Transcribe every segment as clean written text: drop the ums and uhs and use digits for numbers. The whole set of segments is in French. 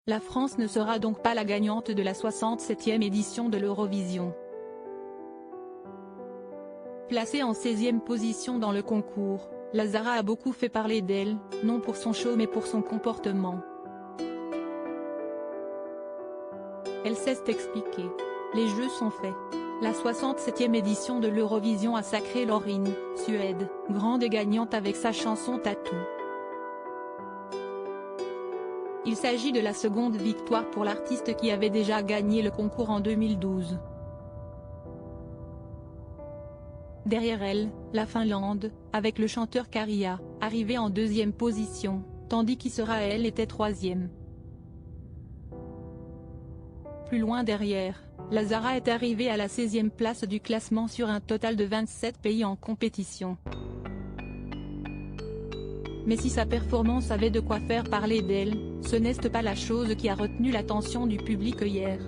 La France ne sera donc pas la gagnante de la 67e édition de l'Eurovision. Placée en 16e position dans le concours, la Zara a beaucoup fait parler d'elle, non pour son show mais pour son comportement. Elle sait expliquer. Les jeux sont faits. La 67e édition de l'Eurovision a sacré Loreen, Suède, grande et gagnante avec sa chanson Tattoo. Il s'agit de la seconde victoire pour l'artiste qui avait déjà gagné le concours en 2012. Derrière elle, la Finlande, avec le chanteur Käärijä, arrivé en 2e position, tandis qu'Israël était 3e. Plus loin derrière, la Zara est arrivée à la 16e place du classement sur un total de 27 pays en compétition. Mais si sa performance avait de quoi faire parler d'elle, ce n'est pas la chose qui a retenu l'attention du public hier.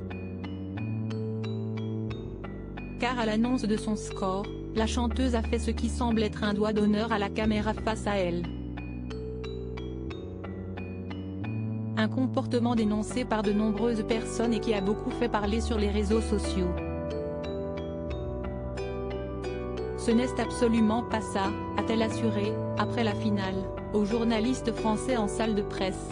Car à l'annonce de son score, la chanteuse a fait ce qui semble être un doigt d'honneur à la caméra face à elle. Un comportement dénoncé par de nombreuses personnes et qui a beaucoup fait parler sur les réseaux sociaux. Ce n'est absolument pas ça, a-t-elle assuré, après la finale, aux journalistes français en salle de presse.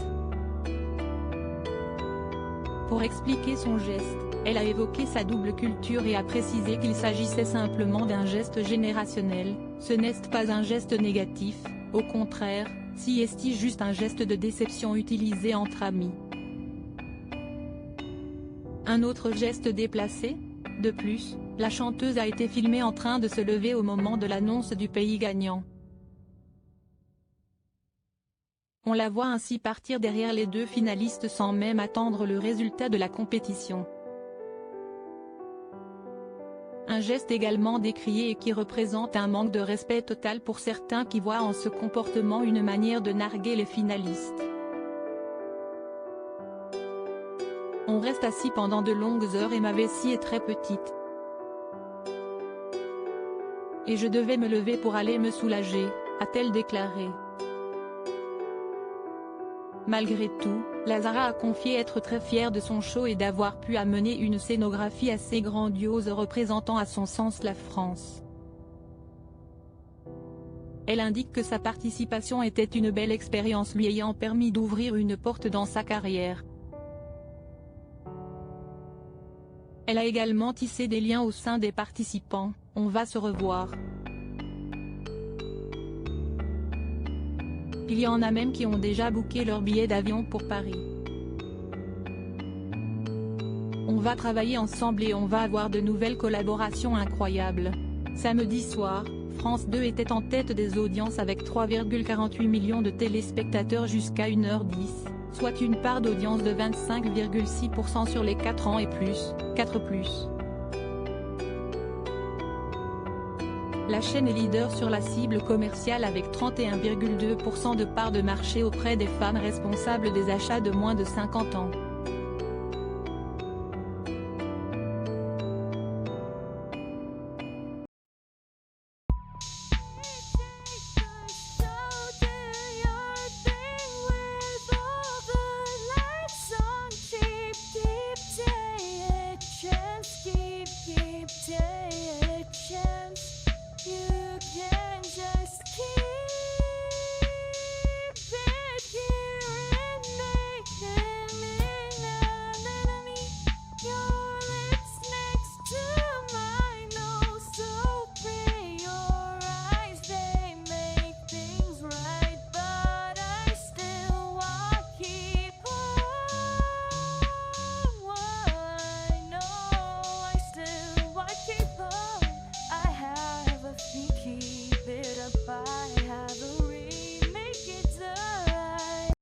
Pour expliquer son geste, elle a évoqué sa double culture et a précisé qu'il s'agissait simplement d'un geste générationnel, ce n'est pas un geste négatif, au contraire, si est juste un geste de déception utilisé entre amis. Un autre geste déplacé ? De plus, la chanteuse a été filmée en train de se lever au moment de l'annonce du pays gagnant. On la voit ainsi partir derrière les deux finalistes sans même attendre le résultat de la compétition. Un geste également décrié et qui représente un manque de respect total pour certains qui voient en ce comportement une manière de narguer les finalistes. On reste assis pendant de longues heures et ma vessie est très petite. Et je devais me lever pour aller me soulager, a-t-elle déclaré. Malgré tout, la Zara a confié être très fière de son show et d'avoir pu amener une scénographie assez grandiose représentant à son sens la France. Elle indique que sa participation était une belle expérience lui ayant permis d'ouvrir une porte dans sa carrière. Elle a également tissé des liens au sein des participants, on va se revoir. Il y en a même qui ont déjà booké leur billet d'avion pour Paris. On va travailler ensemble et on va avoir de nouvelles collaborations incroyables. Samedi soir, France 2 était en tête des audiences avec 3,48 millions de téléspectateurs jusqu'à 1h10, soit une part d'audience de 25,6% sur les 4 ans et plus, 4+. La chaîne est leader sur la cible commerciale avec 31,2% de part de marché auprès des femmes responsables des achats de moins de 50 ans. You can just keep